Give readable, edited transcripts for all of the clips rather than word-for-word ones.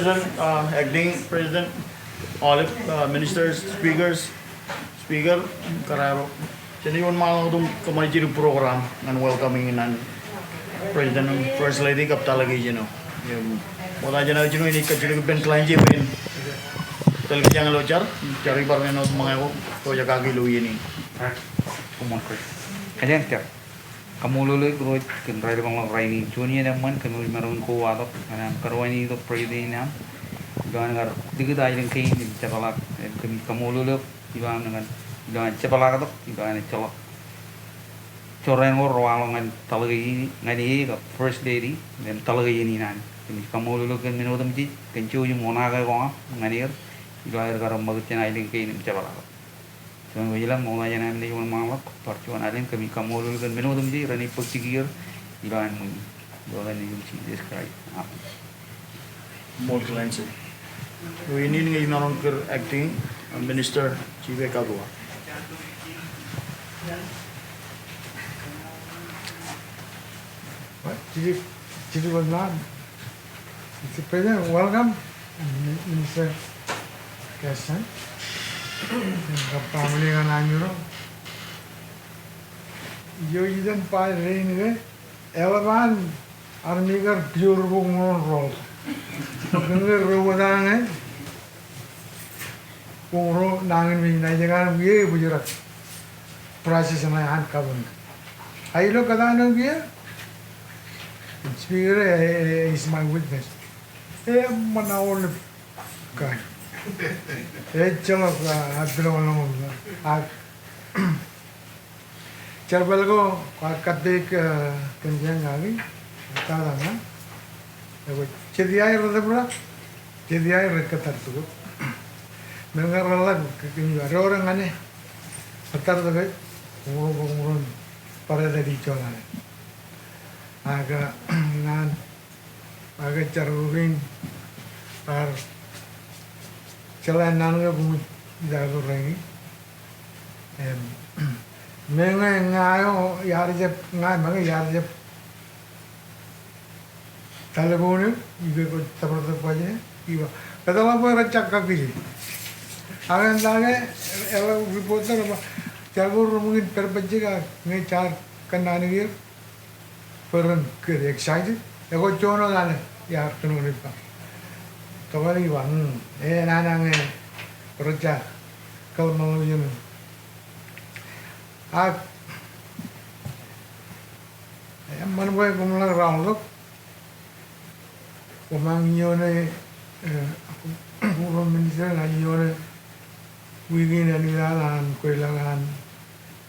President, Acting President, all ministers, speaker, kararo. Jadi yun mga itong kamay program and welcoming and President and First Lady kap Delegation. Yung wala dyan na dyan ini kajino ben klien ben. Talaga yang locar cari barang no mga ko to ya kagiluyin ni. Kumon ko. Kaya kaya kamululoy ko kan ride bang riding junior naman kan maron ko ato kan karwani to President na. Doan ngar digda yung kain di cepalak kami kamululoy iban dengan doan cepalak to iban celok. Coren ko rawang ngan talagay ngani ka First Lady dan talagay ni nan. Kami kamululoy kan minutom ji kan chu yung mona ka ko ngani Ibarat kalau magutin ailing kain cepalak. Cuma bilang mau aja nanti cuma mamak, percuan ailing kami kamu dulu kan menu tuh jadi rani pertikir, ibarat mungkin, boleh nih mesti describe. More clients. So ini nih naron ker acting Minister David Kabua. Jadi benar. Mr. President, welcome, Minister. Yes, sir. Family का नाम यूरो यो इधर पाए रहेंगे एलवान आर्मी का प्योर बुंगों रोल बुंगे रोवदांगे बुंगो नांगन में नहीं जगह ये बुजुर्ग प्राची समय हान काबुन आई लोग कदा न किया स्पीकर is my witness मनाओ ले का चलो चरबल को कद्दे कंजंग आ गई बता रहा ना चेदियाई रदबरा चेदियाई रकतर तो mengar rala kini orang ane betar tu kan umurun pada dari cola agak nan agak carurin par Jalan nangga bumi jago lagi. Mengai ngayo yar jep ngai mangai yar jep. Telepon ibu ko seperti apa aja, ibu. Kata apa racak kaki. Agan lagi, ela reporter apa jago mungkin terbaca ngai car kena ni dia. Peran ke excited. Ego jono lagi yar kena lupa. Kawali bang, nanang kerja kalau mau yun, mana boleh kumpulan rawlok, kumang yun aku minister lagi yun, wigin anilalan kuilangan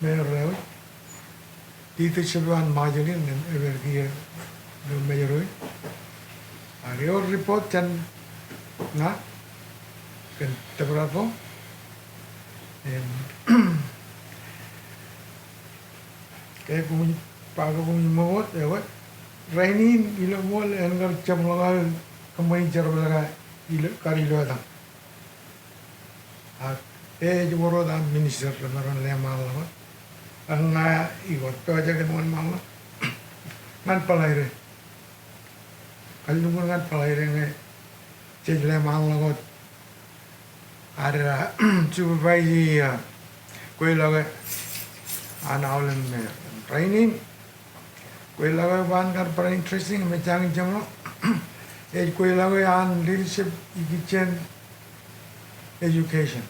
mereu, itu sebuah majurin dan evergia mereu, ada report dan na kan terberapa kayak punya pakai punya mawat ya wat rainin ilo mol engar camlaga kembali jarbalaga ilo karilo ada jumoro da minister maron le malama anga igot to aja kan mon mama man palaire kalungan kan palaire nge Jadi malang kot ada supervisi kue lagi anaulan me training kue lagi ban kan interesting macam jamu kue lagi an leadership kitchen education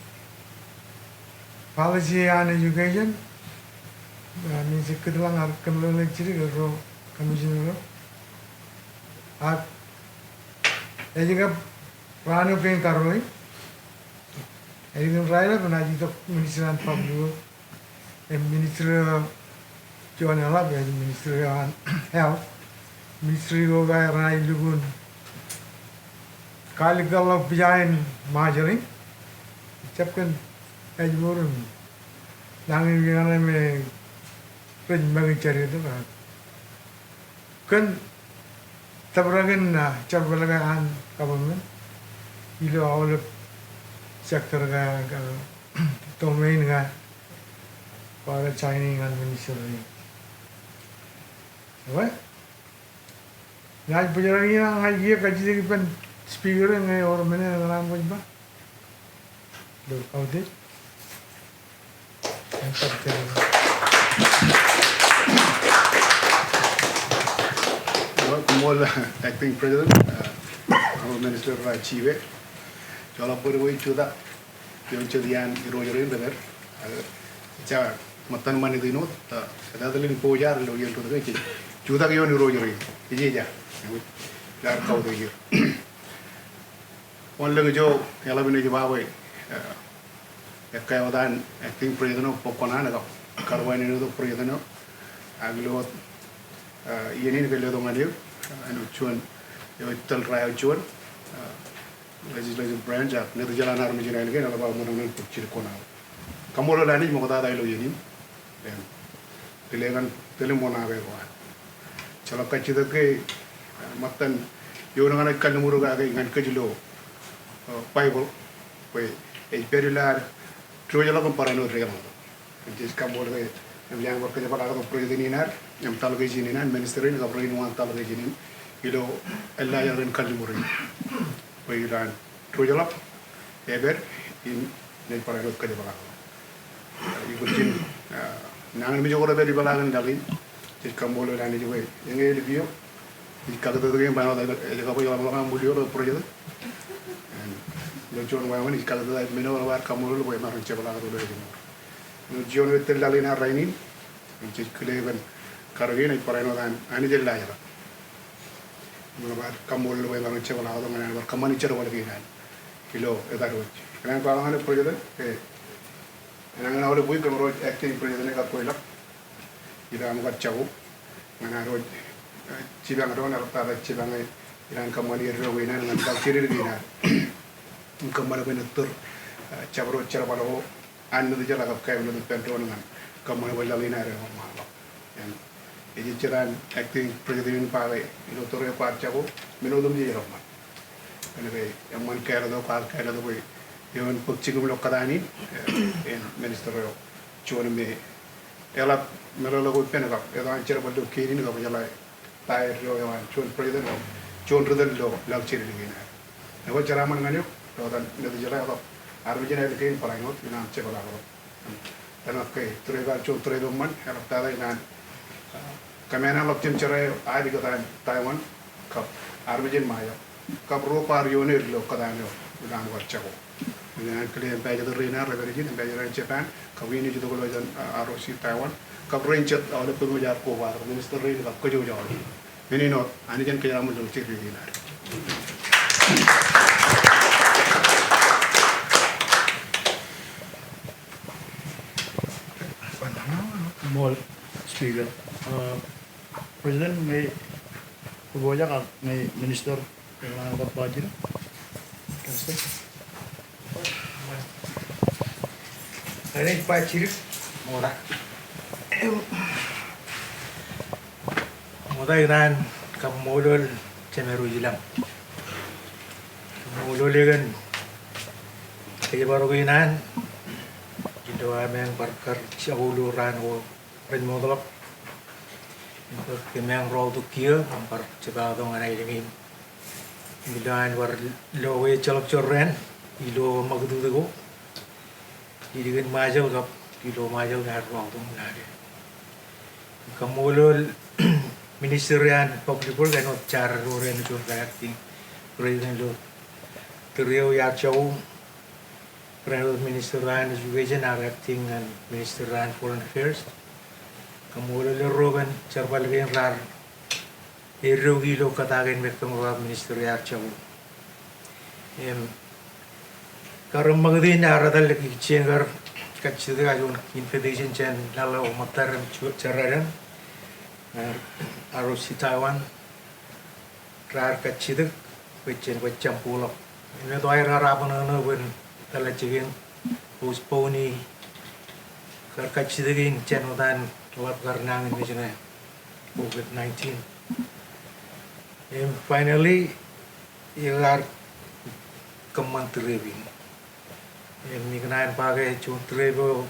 policy and education ni sekedalang kembali lecture kalau commissioner juga Rano pengen karoi, ini kan raya pun aja tu ministran publik, minister John Alab ya, minister health, minister ko gaya raya lugun, kali kalau pijain majaring, cepkan aja burun, nangin gimana me penjagi cari itu kan tabragan cerbalagan kapan ilo awal sektor ka domain ka para Chinese kan minister ni, apa? Naj berjalan ni ngai dia kaji lagi pen speaker ngai orang mana dalam apa? Do kau deh? Entah terus. Kumol acting president, our minister Chive, Jalapur way to that, Yonchadian, Rogerin, better. Matan money the note, another little pojar, loyal to the village. Judah Yon Rogerin, Ija, that how the year. One little Joe, Yalaban Zimbabwe, a Kayodan acting president of Poconanago, Carwani the president, Aglo. Ini kalau tu mana dia, anu cuan, yang tel raya cuan, legislative branch, ni tu jalan RMI jalan lagi, kalau bawa mana pukul kona. Kamu orang ni mau kata dah ilo ini, telekan telemona berwa. Kalau kacau tu ke, matan, yo orang nak kalau muru gak ingat kejilo, Bible, kue, perilar, terus jalan comparan orang yang, jadi kamu orang yang bekerja pada orang presiden ini, yang Delegation ini, minister ini, kapro ini orang Delegation ini, ilo, Allah yang renkan jemuri, kue ilan, terus jalan, eber, ini pada orang kerja pada orang, ikut jen, nangan mijau orang beri balagan dalin, jadi kamu boleh lani juga, yang ini lebih, jika kita tu yang banyak, jika apa yang orang mulia orang projek, dan jual orang ini, jika kita tu minum orang kamu boleh makan cepat lah tu boleh jemur. Jual itu dalin hari ini, jadi kelebihan karena ini perayaan orang ini jadi lah ya. Mula kamu boleh makan cepat lah tu mana, kamu ni cepat lagi kan, kilo itu ada. Kerana kalau orang ini projek, orang orang boleh kamu roh acting projek ni kat kuilah, kita amu kat jauh, mana roh cibang roh nak tahu cibang ni, orang kamu ni roh ini dengan tak ciri lagi kan, kamu ada benar tur, cabro cara balau anu tu jalan kau yang lebih penting dengan kamu yang boleh lina ada malah. Jadi jalan acting presiden pakai itu turun part jago minum dia ramai. Jadi yang mana kaya tu part kaya tu boleh yang pukul belok kadani minister cuan me. Ela melo lagu penak. Ela ancer boleh kiri ni kau jalan tayar yang cuan presiden cuan presiden lo lag ciri lagi ni. Aku Jeramman ngani, tu dan itu jalan apa. RMI jalan lagi paling hot, ini ancer boleh apa. Dan oke, terus cuan terus doman, kalau tak ada ini. Kami anak lokcin cerai ada kata Taiwan, kap RMI Maya, kap Ropa Rionir lo kata ni, ulang warcago. Ini kalian baca tu Rina, Reverend, baca Japan, kap ini juga kalau jalan ROC Taiwan, kap Ranger, ada pengujar Kuwait, Minister Rina, kap kerja jauh. Ini not, ane jangan kerja ramu jauh ciri Rina. Mall speaker. President may Kabua ka may minister ng budget. Kasi Ini pacir, murah. Mudah iran kamulol cemeru jilam. Kamulol kan kaya baru inan itu ameng barkar ciauluran wo penmodalok. Kemang roll tu kia, hampir cepat dong anak ini. Milan war lowe celok coren, ilo magdu tu go. Jadi kan majau kap, ilo majau dah roll tu nari. Kamulol ministerian public work kan cara orang itu acting presiden lo. Teriau ya jauh. Presiden ministerian education acting dan ministerian foreign affairs. Kamulol rogan cerbal gen rar erogi lo katagen merkam minister ya chawu karam magdin aradal ki chengar kachide ajon infection chen lalo matar chararan ROC Taiwan rar kachide wechen wecham pulo ini toy rarabana no ben talachigen postpone kar kachide gen chen udan lap karena ini jenis COVID-19. Finally, ialah kementerian. Ini kenaan pakai contoh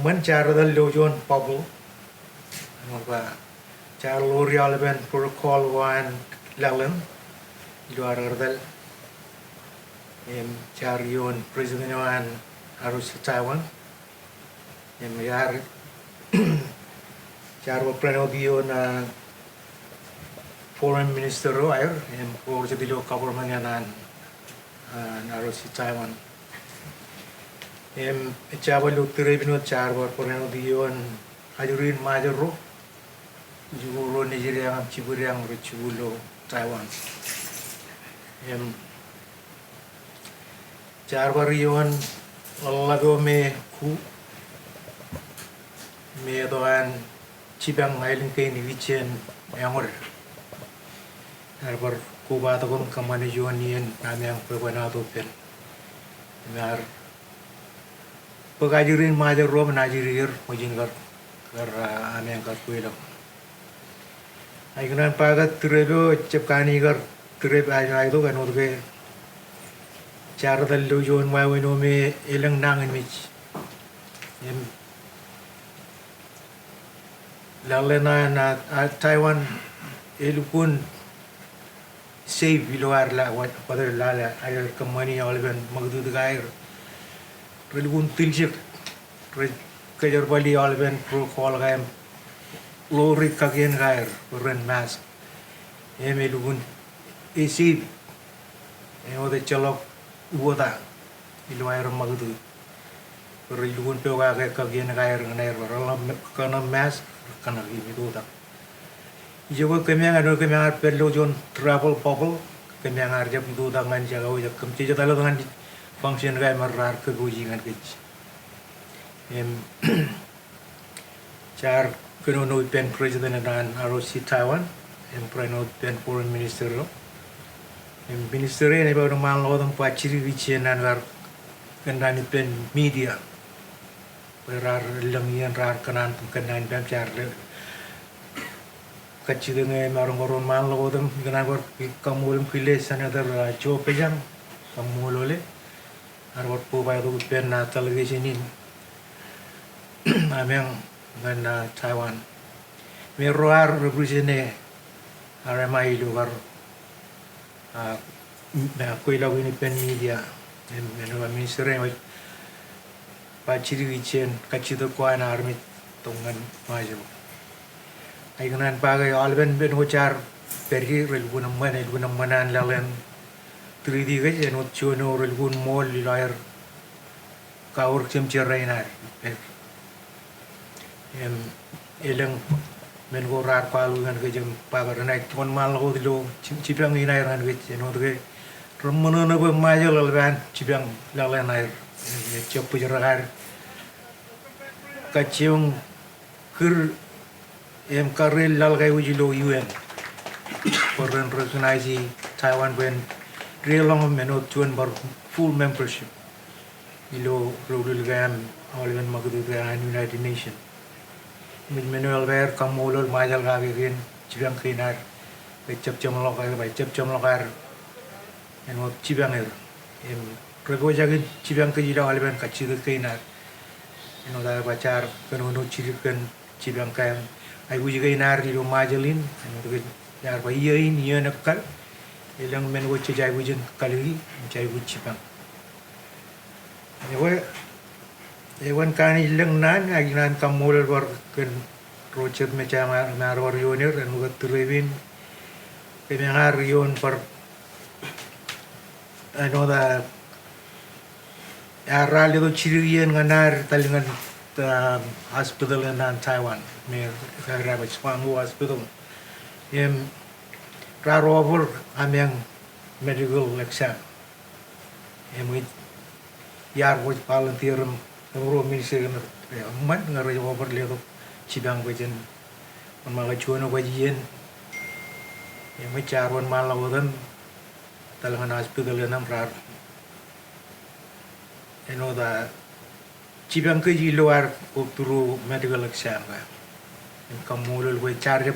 mencari lojon public. Apa cara lorial ben protokol wan lalan. luar gardal charion President Wan harus Taiwan yar charwa prenodio na Foreign Minister air por jadi lo cover manganan harus Taiwan chawa lu terebino charwa prenodio hajurin majero juro Nigeria ciburiang riculo Taiwan Charwarion lago me ku me doan cibang ailing kain vichen yangor harbar ku ba to kon kamane jonian namyang pebana to pen mar pagajirin majar rom najirir mojingar gar amyang kar kuilo aignan pagat trebo chepkani gar treb ay to kan urge Cara dalu juan wawi no me ilang nangan mich. Lalena na Taiwan ilupun save biluar la wat pada lala ayar kamani olben magdu gair. Relupun tilsik kajar bali olben pro call gaim lori kagen gair ren mas. Ilupun save. Ode chalok Uota ilu air magdu riluun pewa ke kagian air ngair ralam kana mas kana ini uota jawa kemang ada kemang perlu jon travel popol kemang arja itu dengan jaga ujak kemci jata lo dengan function gay marar ke gujingan kecil char keno no pen president dan ROC Taiwan preno pen foreign minister lo Minister ini baru malu orang paciri vichen angar kendani pen media berar lengian rar kanan kendani pen charle kaciri ngai marong malu orang kenan ber kamulum kile sana der chopejang kamulole arwat po baru pen na delegation ini ameng dengan Taiwan meroar represene RMI luar aku ilau ini pen media menurut minister yang paciri vichen kacito kuan army tongan maju aigunan pagai alben ben hocar pergi relgun manan lalen 3D guys enot chono relgun mall lilair kaur cemcerainar eleng men go rar palu kan ke jeng pagar naik ton mal go dilo cipang ini air kan ke no de remono no be majo lalban cipang lalen air cep jeragar kaciung ker karel lal kai ujilo UN for recognize Taiwan when real long menot tuan bar full membership ilo Rool gam alwen magdu United Nations Manuel Ver kamulol majal gagawin cibang kinar cep lokar cep lokar eno cibang rego jagin cibang ke jira alben kacir kinar eno da bacar kenono cirikan cibang kan ai uji kinar di majalin eno de yar ba yein nakal ilang men wo cijai wujin kali cai wuji cibang Ewan kan ilang nan aginan kamulol war ken Roger macam marwar yonir dan ugat terlebin kemengar yon per ano da aral itu cirian nganar talingan hospital nan Taiwan me kara Swangu hospital rarover amyang medical exam yar wo volunteer Nuru minister man ngarai over ledo cibang bajen malah cuano bajian yang mecaron malah orang talangan hospital yang rar eno da cibang ke luar turu medical exam ka kamulul we charge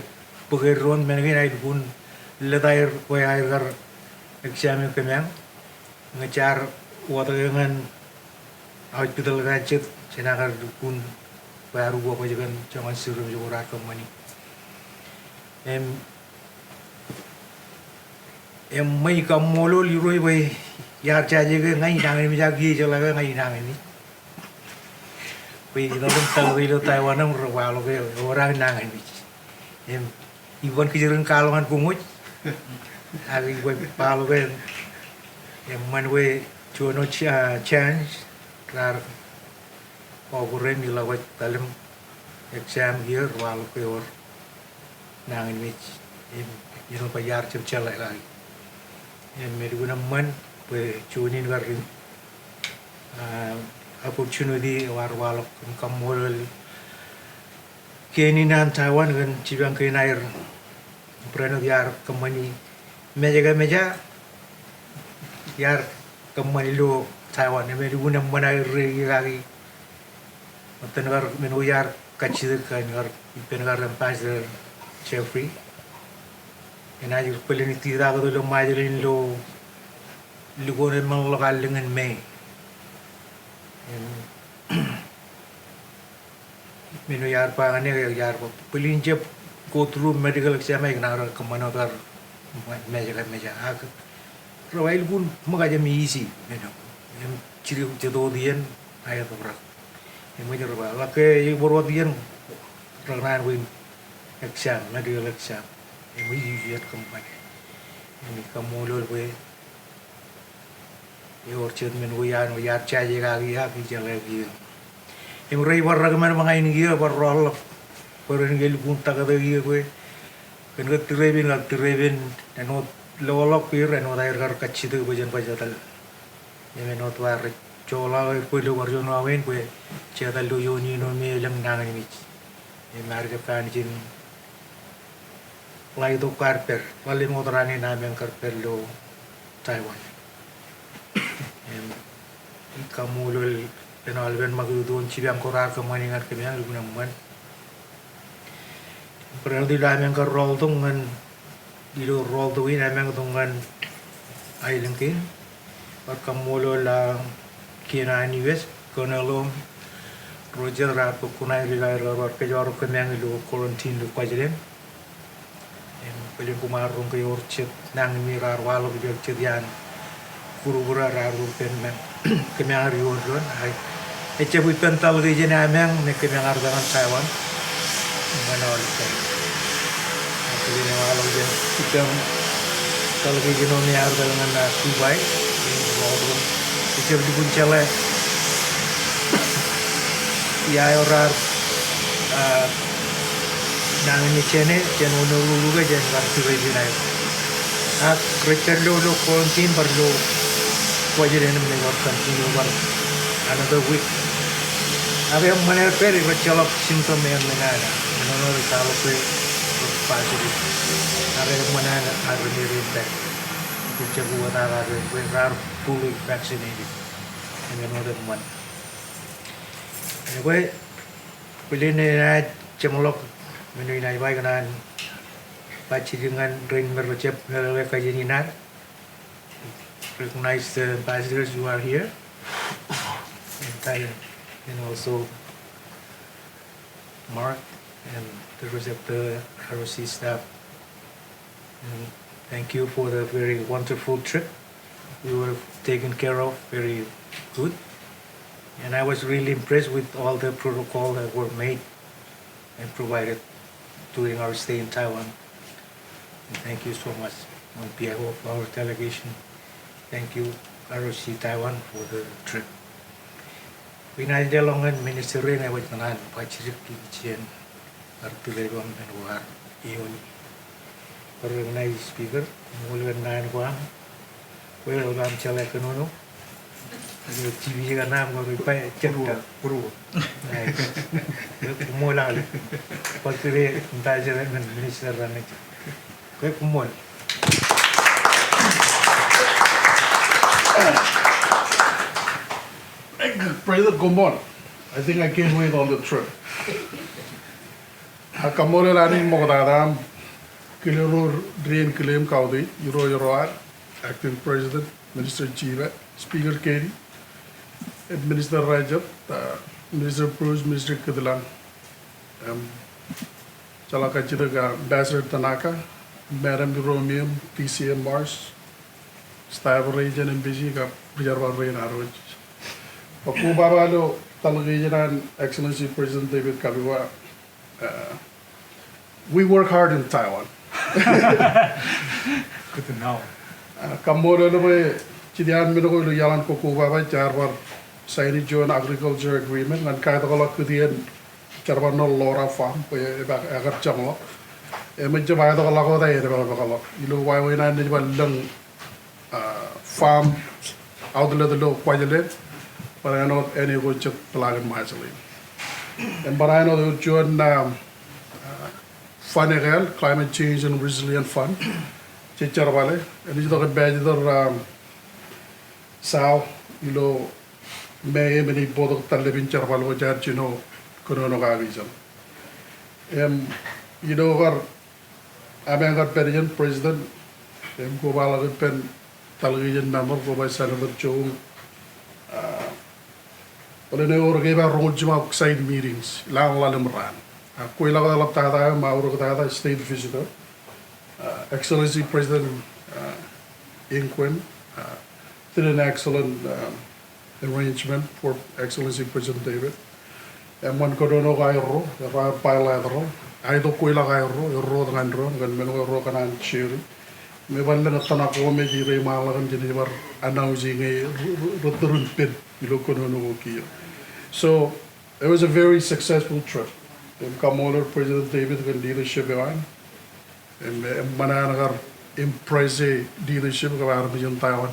pegeron mengen ai pun letair we air gar exam ke memang ngecar water dengan hospital gacet senakar dukun baru gua pajakan jangan suruh jurat ke mani em mai kamolo liroi we yar chaje ke ngai nang mi jagi jala ke ngai nang ni we no dum tal we lo Taiwan am ro lo ke ora nang ni em ibon ki jeren kalongan punguj ari we pa lo ke em man we cho no change rar ko ren ni la we talem exam here wa lo ke or nang ni em you pa yar chep chala lagi em me guna man we chunin garin opportunity war walok kamol keni nan Taiwan gan cibang ke nair preno yar kamani meja yar kamani lo Taiwan me guna man ay lagi tenagar menu yar kacir kan gar penagar ambassador Jeffrey ina yur pelini tira ko lo majalin lo lugon mang lokal dengan me menu yar pa ane yar ko pelin jeb go through medical exam ay nar kamano dar meja ak rawail gun magaja mi isi meno em ciri jedo dien ay to brak em meja ra la ke boro dien ragnan win exam medical exam em yiyat kampanye em kamolol we yor chet men uyan uyar chaje ga ya ki jale gi em rei war ragman mga ini gi war rol por en gel punta ga gi we ken ga tirebin no lolok pir no dair gar kachi de bajan bajatal em no twar chola ko lo war jo no awen ko chetal do yo ni no me lang nang ni em mar ga pan jin lai do karper wali motorani na men karper lo Taiwan kamulol penal ben magudon cibiam korar kamani ngat kemian lu naman pernah di dalam yang rol tungan di rol tu ini yang tungan ay lengkin par kamulol la kina US konelom Roger rat ko kunai rigai ror ke jor kemian lu quarantine lu kwajelen em pelin kumarung ke orchid nang mirar walo bi cedian guru-guru raru penmen kemian rior don ai ece bu pental ge jena ameng ne kemian ardangan Taiwan manol ke apli ne walo je item tal ge jeno ne ardangan na Dubai rodo ece bu buncale ya orar nang ni chene jeno no lulu ge jen gar tibe jinai ak Richard lo quarantine perlu wajar ini mendengar continue one another week. Abi yang mana peri bercelok simptom yang menada, menurut kalau pe positif. Abi yang mana ada mirip kita buat ada we are fully vaccinated. Ini menurut man. Ini gue pilih ni cemolok menurut ini baik kan. Baca dengan ring bercep melewati kajian recognize the ambassadors who are here in Thailand and also Mark and the rest of the ROC staff. And thank you for the very wonderful trip. We were taken care of very good. And I was really impressed with all the protocol that were made and provided during our stay in Taiwan. And thank you so much on behalf of our delegation. Thank you, ROC Taiwan, for the trip. Pinay dalongan ministry na wait nanan pachirik kichen artulegon and war iyon. Organized speaker mulgan nan kwang. Well, I'm chala kanono. Yung TV ka nam ko pa cekta puru. Ay. Kumula. Pagkire tayo ng minister ran. Kaya kumul. President Gomon, I think I can't wait on the trip. Hakamore Rani Mogadam, Kiloro Drain Kilim Kaudi, Yoro Acting President, Minister Chiva, Speaker Katie, Minister Rajab, Minister Bruce, Minister Kadilan, Chalaka Chitaga, Ambassador Tanaka, Madam Romium, TCM Mars, Stable region and busy ka Jeramman rain arrows. Pakubabalo Delegation Excellency President David Kabua. We work hard in Taiwan. Good to know. Kamoro na ba chidian mi ko yalan ko kubaba charbar sign joint agriculture agreement ngan kaya ko lak kudian charbar no lora farm ko agar chamo e me jaba to la ko dai de ba ko ilu wai wai na ni ba lang farm outlet lo kwajale para no any go chuk plagan majali and para no do joint fund real climate change and resilient fund Chichar vale, and this is the badger sao, you know, may many both of living charval, judge, you know, coronavirus. You know, our American president, Gobala Pen, television member, go by Senator Joe. But they never gave a road outside meetings, Lang Lalimran. Quila Laptada, Mauro state visitor. Excellency President Inquin did an excellent arrangement for Excellency President David. And one Kodono Gairo, the bilateral, I do Quila Gairo, a road and run, and Meno Rokan and Chiri. Mevan Tanako Meji Remala and Geneva announcing a return pit, Ilokono Kia. So it was a very successful trip. Kamola President David and leadership behind. Mananagar impressive leadership of Army Taiwan.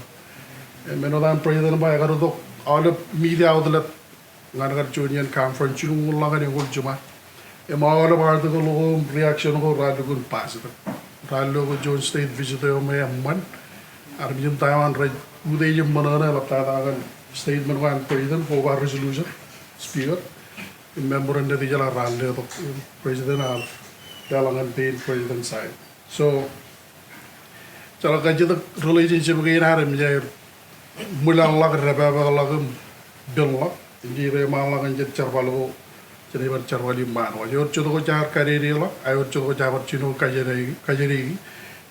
And Menodan President by Agarudo, all the media outlet, Nanagar Junior Conference, Langan and Juma. And all of article reaction of Radagun positive. Ralogo Jones State visitor may have one. Army Taiwan, Uday Manana, Laptadagan, statement one president for resolution, speaker, member and the Dijala Rande, President of Dalangan paid president side. So, kalau kaji the relationship again harim jai mulang lag rebaba lagum bilwa jadi malang jet charvalo jadi ber charvali man wa yor chudo ko char kareri la ayor chudo ko char chino kajeri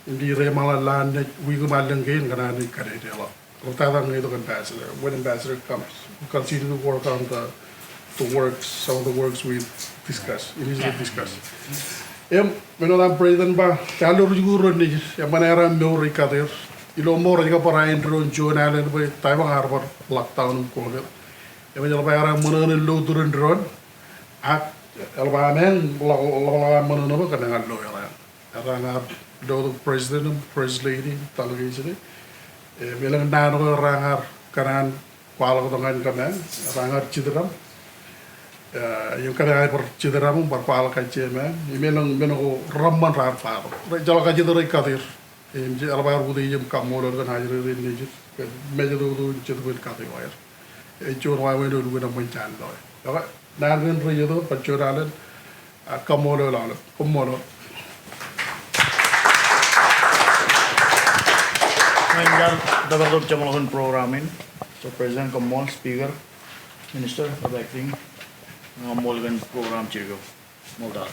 jadi remala land we go malang gain kana ni kareri la rotadang ni to ambassador when ambassador comes we continue to work on the works some of the works we discussed initially discussed. Menodan president ba calor juguro ni manera meu ricader ilo mor diga para intro journal ba taibang harbor lockdown ko le jalo ba ara monon lo durun drone ak alba men la monon ba kana ngal lo ara ngar do president first lady delegation melang na no rangar kanan kwalo dengan kanan rangar cidram yung kada ay per Jeramman berpal kaje me imelong meno ramman rar paro jalo kaje do kadir je albar budi jam kamol kan hajre ni je meje do jedul kadir wire e chor wa we do na mon chan lo ya na ren re do pachoralen kamol la komolo Menjal dapat jamalan programin. So President Kamol, Speaker, Minister of Acting. Mulgan program Chigo. Mulda.